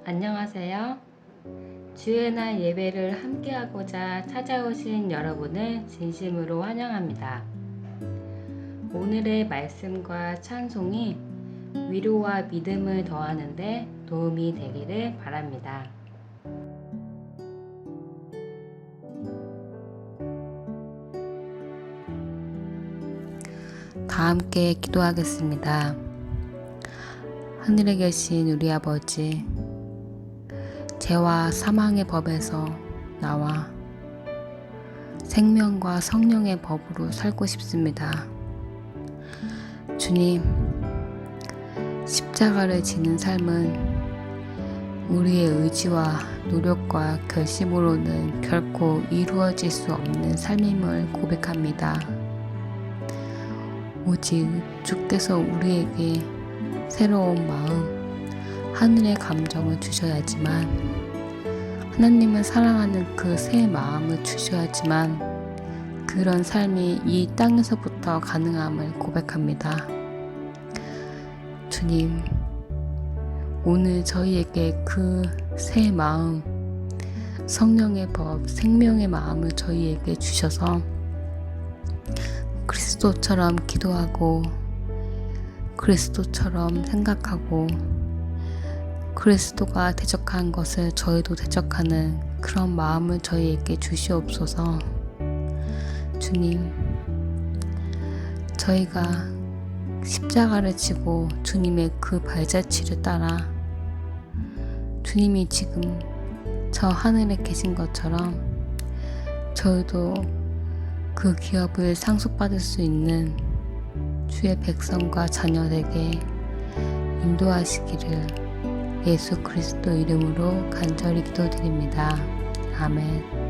안녕하세요. 주의 날 예배를 함께하고자 찾아오신 여러분을 진심으로 환영합니다. 오늘의 말씀과 찬송이 위로와 믿음을 더하는 데 도움이 되기를 바랍니다. 다 함께 기도하겠습니다. 하늘에 계신 우리 아버지, 죄와 사망의 법에서 나와 생명과 성령의 법으로 살고 싶습니다. 주님, 십자가를 지는 삶은 우리의 의지와 노력과 결심으로는 결코 이루어질 수 없는 삶임을 고백합니다. 오직 주께서 우리에게 새로운 마음, 하늘의 감정을 주셔야지만, 하나님을 사랑하는 그 새 마음을 주셔야지만 그런 삶이 이 땅에서부터 가능함을 고백합니다. 주님, 오늘 저희에게 그 새 마음, 성령의 법, 생명의 마음을 저희에게 주셔서 그리스도처럼 기도하고, 그리스도처럼 생각하고, 그리스도가 대적한 것을 저희도 대적하는 그런 마음을 저희에게 주시옵소서. 주님, 저희가 십자가를 지고 주님의 그 발자취를 따라 주님이 지금 저 하늘에 계신 것처럼 저희도 그 기업을 상속받을 수 있는 주의 백성과 자녀에게 인도하시기를 예수 그리스도 이름으로 간절히 기도드립니다. 아멘.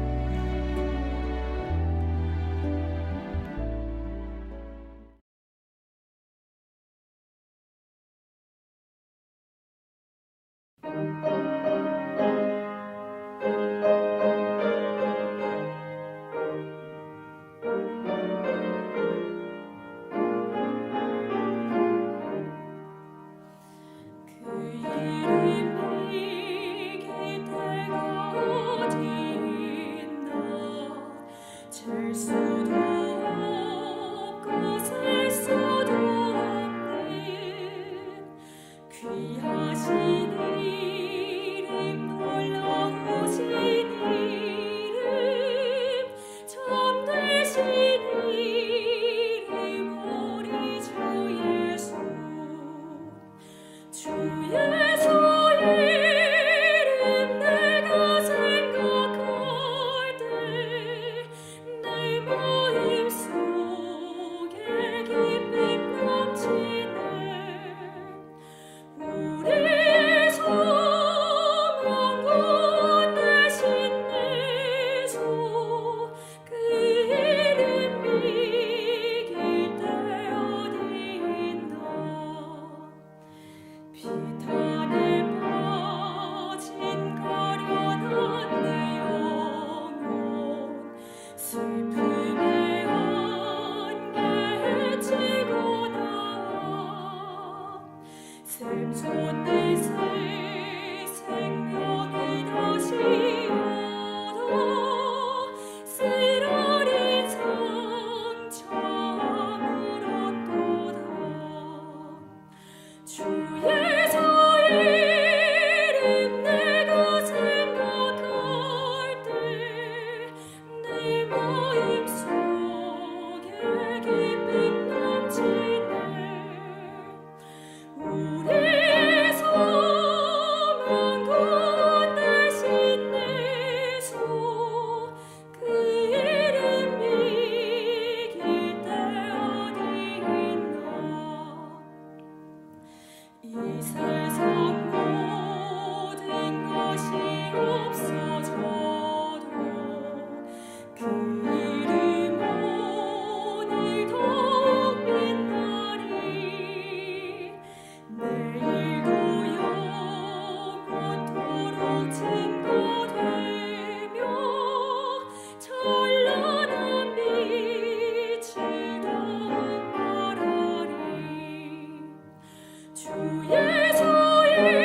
주의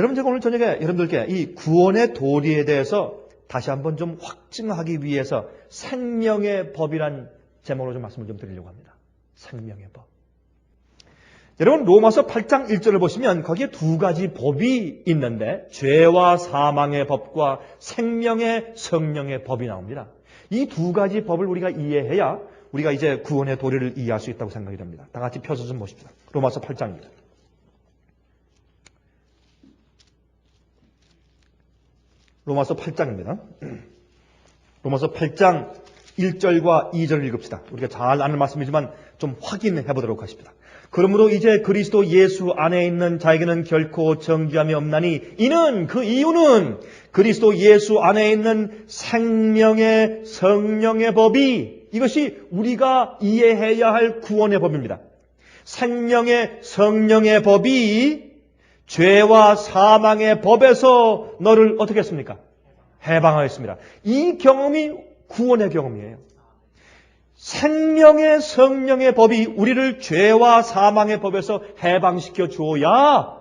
여러분, 제가 오늘 저녁에 여러분들께 이 구원의 도리에 대해서 다시 한번 좀 확증하기 위해서 생명의 법이란 제목으로 좀 말씀을 좀 드리려고 합니다. 생명의 법. 여러분, 로마서 8장 1절을 보시면 거기에 두 가지 법이 있는데 죄와 사망의 법과 생명의 성령의 법이 나옵니다. 이 두 가지 법을 우리가 이해해야 우리가 이제 구원의 도리를 이해할 수 있다고 생각이 됩니다. 다 같이 펴서 좀 보십시다. 로마서 8장입니다. 로마서 8장입니다. 로마서 8장 1절과 2절을 읽읍시다. 우리가 잘 아는 말씀이지만 좀 확인해 보도록 하십니다. 그러므로 이제 그리스도 예수 안에 있는 자에게는 결코 정죄함이 없나니 이는 그 이유는 그리스도 예수 안에 있는 생명의 성령의 법이 이것이 우리가 이해해야 할 구원의 법입니다. 생명의 성령의 법이 죄와 사망의 법에서 너를 어떻게 했습니까? 해방하였습니다. 이 경험이 구원의 경험이에요. 생명의 성령의 법이 우리를 죄와 사망의 법에서 해방시켜 주어야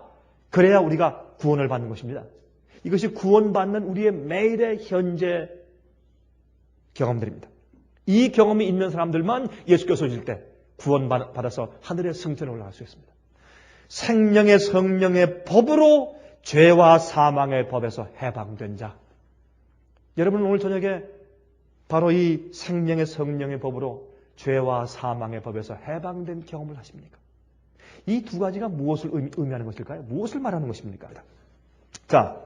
그래야 우리가 구원을 받는 것입니다. 이것이 구원받는 우리의 매일의 현재 경험들입니다. 이 경험이 있는 사람들만 예수께서 오실 때 구원받아서 하늘의 성전에 올라갈 수 있습니다. 생명의 성령의 법으로 죄와 사망의 법에서 해방된 자. 여러분 오늘 저녁에 바로 이 생명의 성령의 법으로 죄와 사망의 법에서 해방된 경험을 하십니까? 이 두 가지가 무엇을 의미하는 것일까요? 무엇을 말하는 것입니까? 자,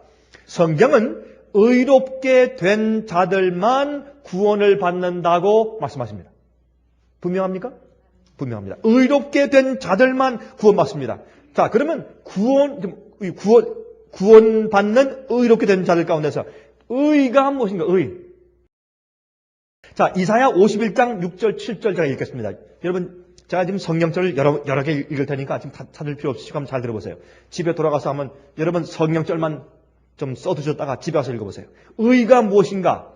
성경은 의롭게 된 자들만 구원을 받는다고 말씀하십니다. 분명합니까? 분명합니다. 의롭게 된 자들만 구원받습니다. 자, 그러면 구원받는 의롭게 된 자들 가운데서 의가 무엇인가? 의. 자, 이사야 51장 6절 7절 제가 읽겠습니다. 여러분, 제가 지금 성경절을 여러 개 읽을 테니까 지금 찾을 필요 없이 한번 잘 들어보세요. 집에 돌아가서 한번 여러분 성경절만 좀 써두셨다가 집에 와서 읽어보세요. 의가 무엇인가?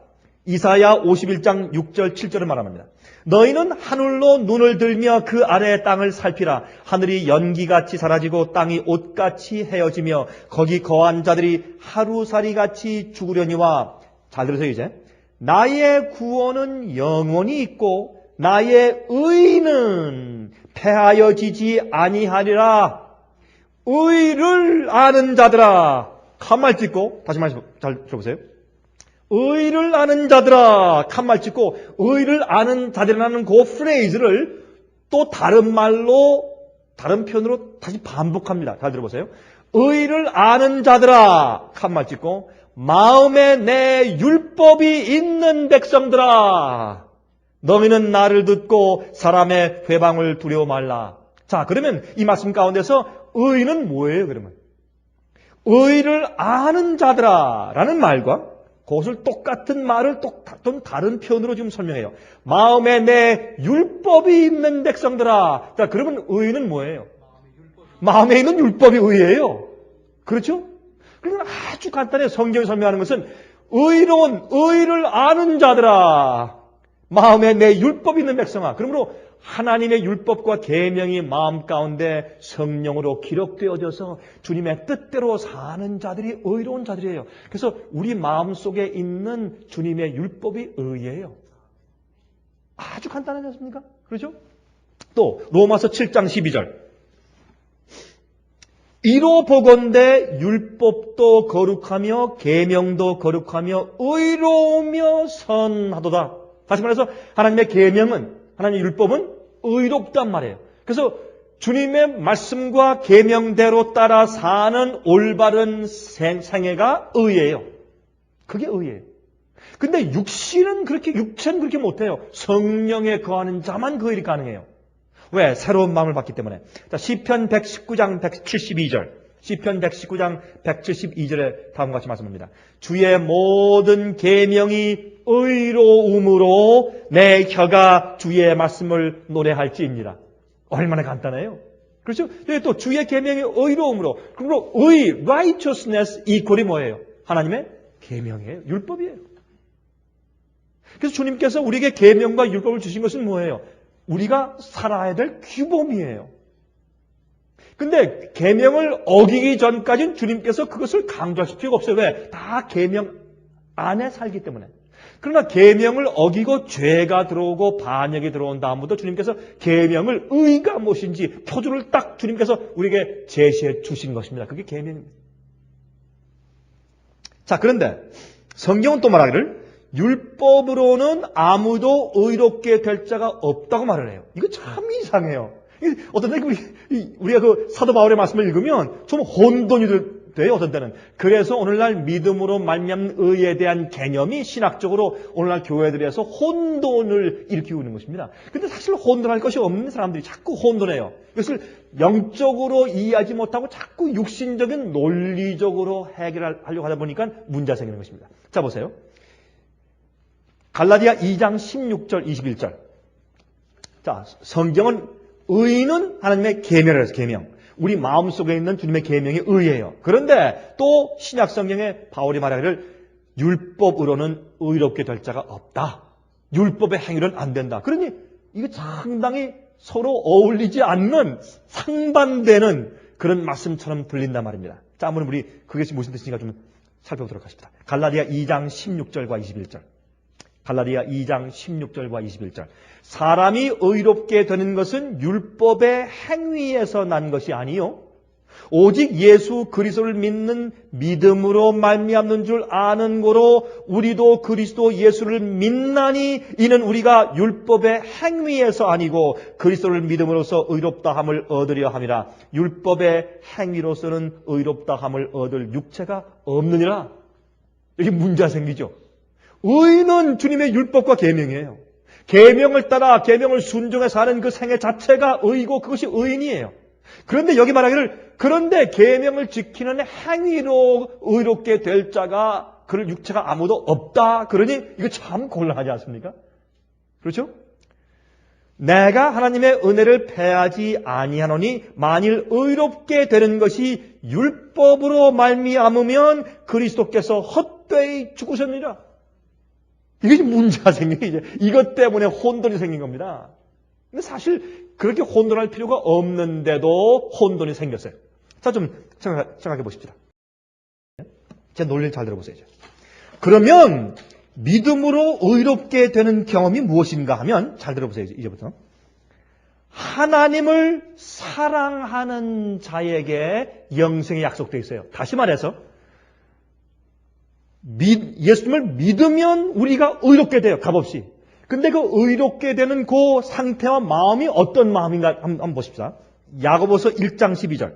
이사야 51장 6절 7절을 말합니다. 너희는 하늘로 눈을 들며 그 아래의 땅을 살피라. 하늘이 연기같이 사라지고 땅이 옷같이 헤어지며 거기 거한 자들이 하루살이같이 죽으려니와. 잘 들으세요 이제. 나의 구원은 영원히 있고 나의 의는 패하여지지 아니하리라. 의를 아는 자들아. 칸말 찍고 다시 말씀 잘 들어보세요. 의를 아는 자들아. 칸말 찍고 의를 아는 자들이라는 그 프레이즈를 또 다른 말로 다른 표현으로 다시 반복합니다. 잘 들어보세요. 의를 아는 자들아. 칸말 찍고 마음에 내 율법이 있는 백성들아. 너희는 나를 듣고 사람의 회방을 두려워 말라. 자, 그러면 이 말씀 가운데서 의는 뭐예요, 그러면? 의를 아는 자들아 라는 말과 그것을 똑같은 말을 좀 다른 표현으로 지금 설명해요. 마음에 내 율법이 있는 백성들아. 자, 그러면 의는 뭐예요? 마음에 있는 율법이 의예요. 그렇죠? 그러면 아주 간단해. 성경이 설명하는 것은 의로운 의를 아는 자들아. 마음에 내 율법이 있는 백성아. 그러므로 하나님의 율법과 계명이 마음 가운데 성령으로 기록되어져서 주님의 뜻대로 사는 자들이 의로운 자들이에요. 그래서 우리 마음속에 있는 주님의 율법이 의예요. 아주 간단하지 않습니까? 그렇죠? 또 로마서 7장 12절. 이로 보건대 율법도 거룩하며 계명도 거룩하며 의로우며 선하도다. 다시 말해서 하나님의 계명은, 하나님의 율법은 의롭단 말이에요. 그래서 주님의 말씀과 계명대로 따라 사는 올바른 생애가 의예요. 그게 의예요. 근데 육체는 그렇게 못해요. 성령에 거하는 자만 그 일이 가능해요. 왜? 새로운 마음을 받기 때문에. 자, 시편 119장 172절. 시편 119장 172절에 다음과 같이 말씀합니다. 주의 모든 계명이 의로움으로 내 혀가 주의 말씀을 노래할지입니다. 얼마나 간단해요. 그렇죠? 또 주의 계명이 의로움으로. 그리고 righteousness 이퀄이 뭐예요? 하나님의 계명이에요. 율법이에요. 그래서 주님께서 우리에게 계명과 율법을 주신 것은 뭐예요? 우리가 살아야 될 규범이에요. 근데 계명을 어기기 전까지는 주님께서 그것을 강조하실 필요가 없어요. 왜? 다 계명 안에 살기 때문에. 그러나 계명을 어기고 죄가 들어오고 반역이 들어온 다음부터 주님께서 계명을 의가 무엇인지 표준을 딱 주님께서 우리에게 제시해 주신 것입니다. 그게 계명입니다. 자, 그런데 성경은 또 말하기를 율법으로는 아무도 의롭게 될 자가 없다고 말을 해요. 이거 참 이상해요. 어떤 때 우리가 그 사도 바울의 말씀을 읽으면 좀 혼돈이 돼요. 어떤 때는. 그래서 오늘날 믿음으로 말미암는 의에 대한 개념이 신학적으로 오늘날 교회들에서 혼돈을 일으키고 있는 것입니다. 근데 사실 혼돈할 것이 없는 사람들이 자꾸 혼돈해요. 이것을 영적으로 이해하지 못하고 자꾸 육신적인 논리적으로 해결하려고 하다 보니까 문제가 생기는 것입니다. 자, 보세요. 갈라디아 2장 16절 21절. 자, 성경은 의는 하나님의 계명을 해서 계명. 우리 마음속에 있는 주님의 계명이 의예요. 그런데 또 신약 성경에 바울이 말하기를 율법으로는 의롭게 될 자가 없다. 율법의 행위는 안 된다. 그러니 이게 상당히 서로 어울리지 않는 상반되는 그런 말씀처럼 들린단 말입니다. 자, 한번 우리 그것이 무슨 뜻인가 좀 살펴보도록 하십시다. 갈라디아 2장 16절과 21절. 갈라디아 2장 16절과 21절. 사람이 의롭게 되는 것은 율법의 행위에서 난 것이 아니요 오직 예수 그리스도를 믿는 믿음으로 말미암는 줄 아는 고로 우리도 그리스도 예수를 믿나니 이는 우리가 율법의 행위에서 아니고 그리스도를 믿음으로써 의롭다함을 얻으려 함이라. 율법의 행위로서는 의롭다함을 얻을 육체가 없느니라. 이게 문제가 생기죠. 의는 주님의 율법과 계명이에요. 계명을 따라 계명을 순종해 사는 그 생애 자체가 의고 그것이 의인이에요. 그런데 여기 말하기를 그런데 계명을 지키는 행위로 의롭게 될 자가 그럴 육체가 아무도 없다. 그러니 이거 참 곤란하지 않습니까? 그렇죠? 내가 하나님의 은혜를 패하지 아니하노니 만일 의롭게 되는 것이 율법으로 말미암으면 그리스도께서 헛되이 죽으셨느니라. 이게 문제가 생긴 게 이제 이것 때문에 혼돈이 생긴 겁니다. 근데 사실 그렇게 혼돈할 필요가 없는데도 혼돈이 생겼어요. 자, 좀 생각해 보십시다. 제 논리를 잘 들어보세요. 그러면 믿음으로 의롭게 되는 경험이 무엇인가 하면 잘 들어보세요. 이제부터. 하나님을 사랑하는 자에게 영생이 약속되어 있어요. 다시 말해서 예수님을 믿으면 우리가 의롭게 돼요. 값없이. 근데 그 의롭게 되는 그 상태와 마음이 어떤 마음인가 한번 보십시다. 야고보서 1장 12절.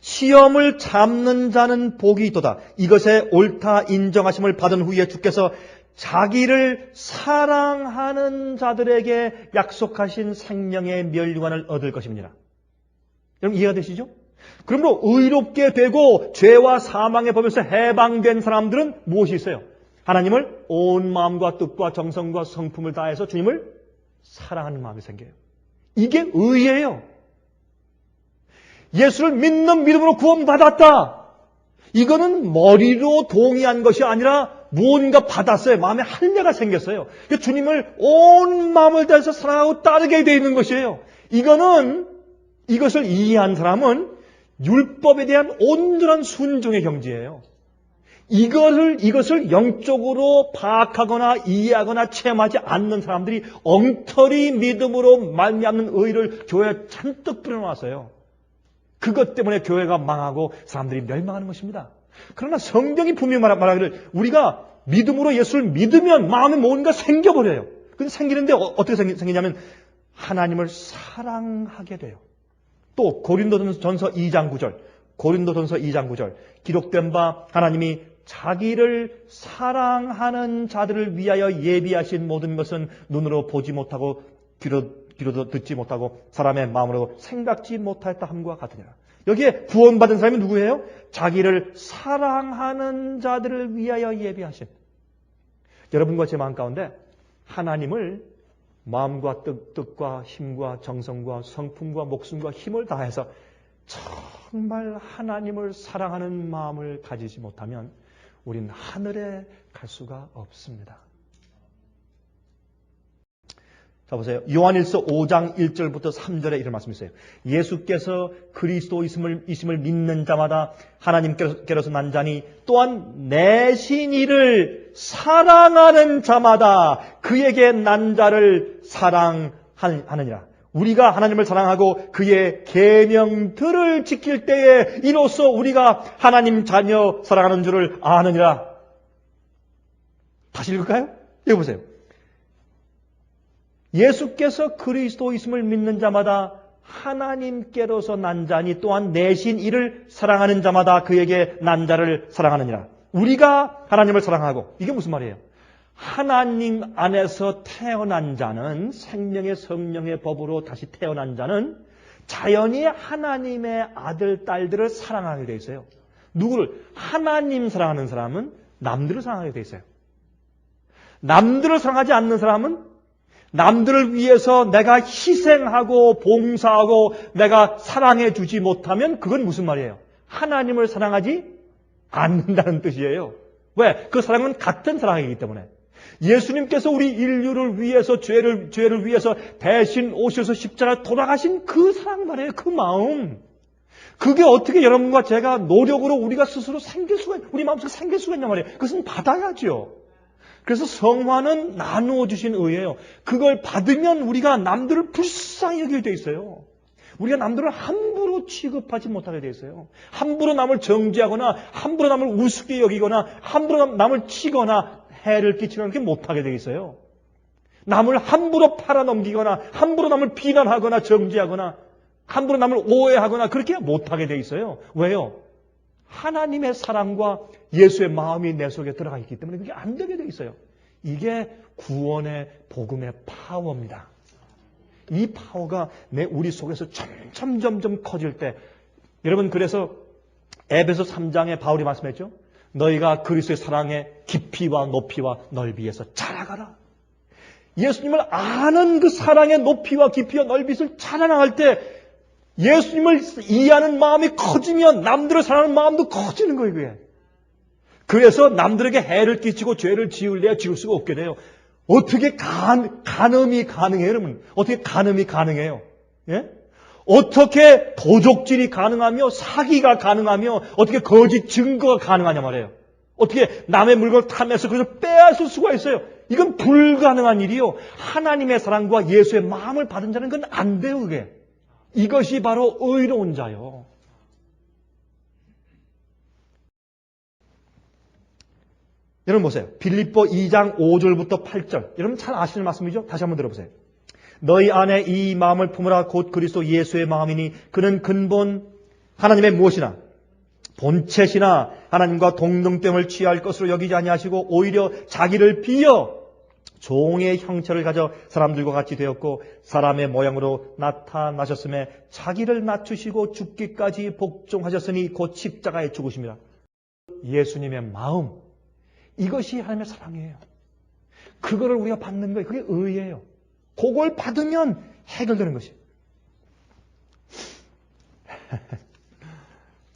시험을 참는 자는 복이 있도다. 이것에 옳다 인정하심을 받은 후에 주께서 자기를 사랑하는 자들에게 약속하신 생명의 멸류관을 얻을 것입니다. 여러분 이해가 되시죠? 그러므로 의롭게 되고 죄와 사망의 법에서 해방된 사람들은 무엇이 있어요? 하나님을 온 마음과 뜻과 정성과 성품을 다해서 주님을 사랑하는 마음이 생겨요. 이게 의예요. 예수를 믿는 믿음으로 구원받았다. 이거는 머리로 동의한 것이 아니라 무언가 받았어요. 마음에 할례가 생겼어요. 주님을 온 마음을 다해서 사랑하고 따르게 되어 있는 것이에요. 이것을 이해한 사람은 율법에 대한 온전한 순종의 경지예요. 이것을 영적으로 파악하거나 이해하거나 체험하지 않는 사람들이 엉터리 믿음으로 말미암는 의를 교회에 잔뜩 뿌려놨어요. 그것 때문에 교회가 망하고 사람들이 멸망하는 것입니다. 그러나 성경이 분명히 말하기를 우리가 믿음으로 예수를 믿으면 마음에 뭔가 생겨버려요. 근데 생기는데 어떻게 생기냐면 하나님을 사랑하게 돼요. 또 고린도전서 2장 9절 기록된 바 하나님이 자기를 사랑하는 자들을 위하여 예비하신 모든 것은 눈으로 보지 못하고 귀로도 듣지 못하고 사람의 마음으로 생각지 못하였다 함과 같으니라. 여기에 구원받은 사람이 누구예요? 자기를 사랑하는 자들을 위하여 예비하신. 여러분과 제 마음 가운데 하나님을 마음과 뜻과 힘과 정성과 성품과 목숨과 힘을 다해서 정말 하나님을 사랑하는 마음을 가지지 못하면 우리는 하늘에 갈 수가 없습니다. 자, 보세요. 요한일서 5장 1절부터 3절에 이런 말씀이 있어요. 예수께서 그리스도이심을 믿는 자마다 하나님께로서 난 자니 또한 내신 이를 사랑하는 자마다 그에게 난 자를 사랑하느니라. 우리가 하나님을 사랑하고 그의 계명들을 지킬 때에 이로써 우리가 하나님 자녀 사랑하는 줄을 아느니라. 다시 읽을까요? 여기 보세요. 예수께서 그리스도이심을 믿는 자마다 하나님께로서 난 자니 또한 내신 이를 사랑하는 자마다 그에게 난 자를 사랑하느니라. 우리가 하나님을 사랑하고, 이게 무슨 말이에요? 하나님 안에서 태어난 자는, 생명의 성령의 법으로 다시 태어난 자는 자연히 하나님의 아들, 딸들을 사랑하게 돼 있어요. 누구를? 하나님 사랑하는 사람은 남들을 사랑하게 돼 있어요. 남들을 사랑하지 않는 사람은 남들을 위해서 내가 희생하고 봉사하고 내가 사랑해 주지 못하면 그건 무슨 말이에요? 하나님을 사랑하지 않는다는 뜻이에요. 왜? 그 사랑은 같은 사랑이기 때문에. 예수님께서 우리 인류를 위해서 죄를 위해서 대신 오셔서 십자가에 돌아가신 그 사랑 말이에요. 그 마음. 그게 어떻게 여러분과 제가 노력으로 우리가 스스로 우리 마음속에 생길 수가 있냐 말이에요. 그것은 받아야죠. 그래서 성화는 나누어 주신 의예요. 그걸 받으면 우리가 남들을 불쌍히 여기게 돼 있어요. 우리가 남들을 함부로 취급하지 못하게 돼 있어요. 함부로 남을 정죄하거나 함부로 남을 우습게 여기거나 함부로 남을 치거나 해를 끼치거나 그렇게 못하게 돼 있어요. 남을 함부로 팔아넘기거나 함부로 남을 비난하거나 정죄하거나 함부로 남을 오해하거나 그렇게 못하게 돼 있어요. 왜요? 하나님의 사랑과 예수의 마음이 내 속에 들어가 있기 때문에 그게 안 되게 돼 있어요. 이게 구원의 복음의 파워입니다. 이 파워가 우리 속에서 점점 커질 때, 여러분, 그래서 에베소 3장에 바울이 말씀했죠. 너희가 그리스도의 사랑의 깊이와 높이와 넓이에서 자라가라. 예수님을 아는 그 사랑의 높이와 깊이와 넓이를 자라나갈 때 예수님을 이해하는 마음이 커지면 남들을 사랑하는 마음도 커지는 거예요. 그게. 그래서 남들에게 해를 끼치고 죄를 지을 수가 없게 돼요. 어떻게 간음이 가능해요, 여러분? 어떻게 간음이 가능해요? 예? 어떻게 도적질이 가능하며 사기가 가능하며 어떻게 거짓 증거가 가능하냐 말이에요. 어떻게 남의 물건을 탐해서 그래서 빼앗을 수가 있어요. 이건 불가능한 일이요. 하나님의 사랑과 예수의 마음을 받은 자는 그건 안 돼요, 그게. 이것이 바로 의로운 자요. 여러분 보세요. 빌립보 2장 5절부터 8절. 여러분 잘 아시는 말씀이죠? 다시 한번 들어보세요. 너희 안에 이 마음을 품으라 곧 그리스도 예수의 마음이니 그는 근본 하나님의 무엇이나 본체시나 하나님과 동등됨을 취할 것으로 여기지 아니하시고 오히려 자기를 비어 종의 형체를 가져 사람들과 같이 되었고 사람의 모양으로 나타나셨음에 자기를 낮추시고 죽기까지 복종하셨으니 곧 십자가에 죽으십니다. 예수님의 마음, 이것이 하나님의 사랑이에요. 그거를 우리가 받는 거예요. 그게 의예요. 그걸 받으면 해결되는 것이에요.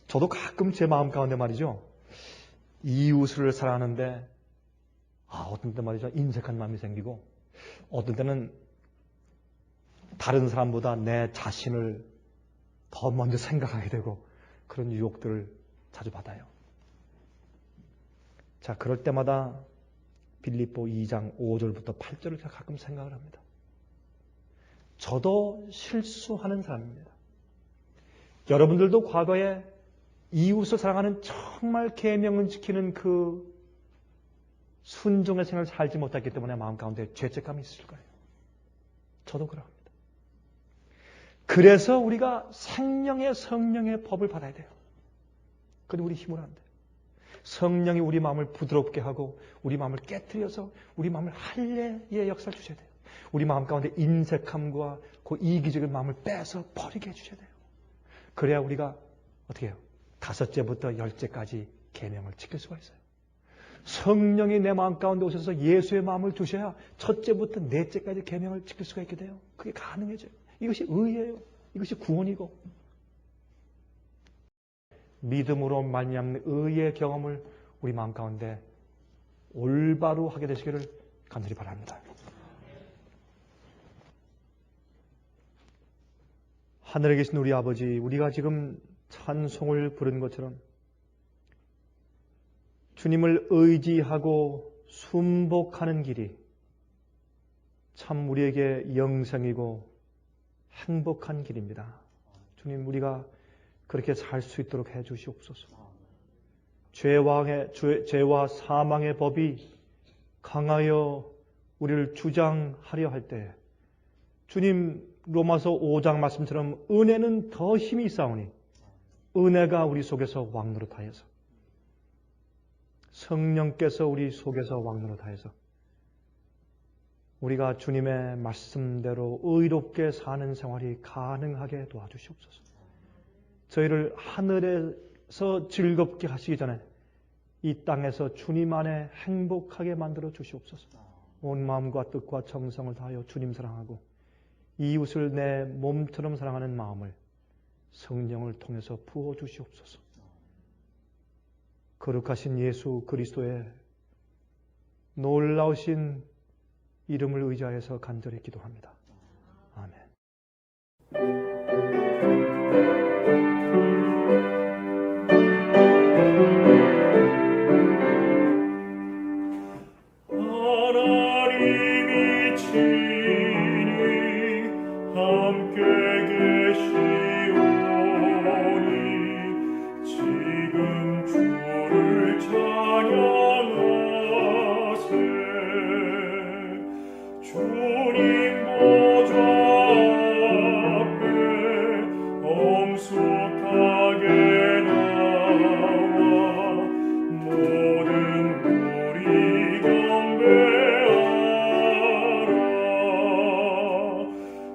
저도 가끔 제 마음 가운데 말이죠. 이웃을 사랑하는데 어떤 때 말이죠. 인색한 마음이 생기고 어떤 때는 다른 사람보다 내 자신을 더 먼저 생각하게 되고 그런 유혹들을 자주 받아요. 자, 그럴 때마다 빌립보 2장 5절부터 8절을 제가 가끔 생각을 합니다. 저도 실수하는 사람입니다. 여러분들도 과거에 이웃을 사랑하는 정말 계명을 지키는 그 순종의 생활을 살지 못했기 때문에 마음 가운데 죄책감이 있을 거예요. 저도 그럽니다. 그래서 우리가 생명의 성령의 법을 받아야 돼요. 그런데 우리 힘으로 안 돼요. 성령이 우리 마음을 부드럽게 하고 우리 마음을 깨트려서 우리 마음을 할례의 역사를 주셔야 돼요. 우리 마음 가운데 인색함과 그 이기적인 마음을 빼서 버리게 해주셔야 돼요. 그래야 우리가 어떻게 해요? 5제부터 10제까지 계명을 지킬 수가 있어요. 성령이 내 마음 가운데 오셔서 예수의 마음을 주셔야 1제부터 4제까지 계명을 지킬 수가 있게 돼요. 그게 가능해져요. 이것이 의예요. 이것이 구원이고 믿음으로 말미암는 의의 경험을 우리 마음 가운데 올바로 하게 되시기를 간절히 바랍니다. 하늘에 계신 우리 아버지, 우리가 지금 찬송을 부른 것처럼 주님을 의지하고 순복하는 길이 참 우리에게 영생이고 행복한 길입니다. 주님, 우리가 그렇게 살 수 있도록 해 주시옵소서. 죄와 사망의 법이 강하여 우리를 주장하려 할 때 주님, 로마서 5장 말씀처럼 은혜는 더 힘이 있사오니 은혜가 우리 속에서 왕노릇하여서 성령께서 우리 속에서 왕노릇하여서 우리가 주님의 말씀대로 의롭게 사는 생활이 가능하게 도와주시옵소서. 저희를 하늘에서 즐겁게 하시기 전에 이 땅에서 주님 안에 행복하게 만들어 주시옵소서. 온 마음과 뜻과 정성을 다하여 주님 사랑하고 이웃을 내 몸처럼 사랑하는 마음을 성령을 통해서 부어 주시옵소서. 거룩하신 예수 그리스도의 놀라우신 이름을 의지하여서 간절히 기도합니다. 아멘. 하나님이 친히 함께 계시오니 지금 주를 찬양하세. 주님 보좌 앞에 엄숙하게 나와 모든 우리 경배하라.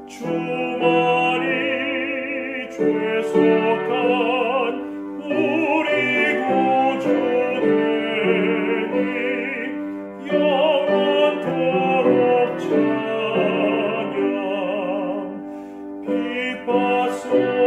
주만이 죄속한 우리 구주되니 영원토록 찬양. 빛 받소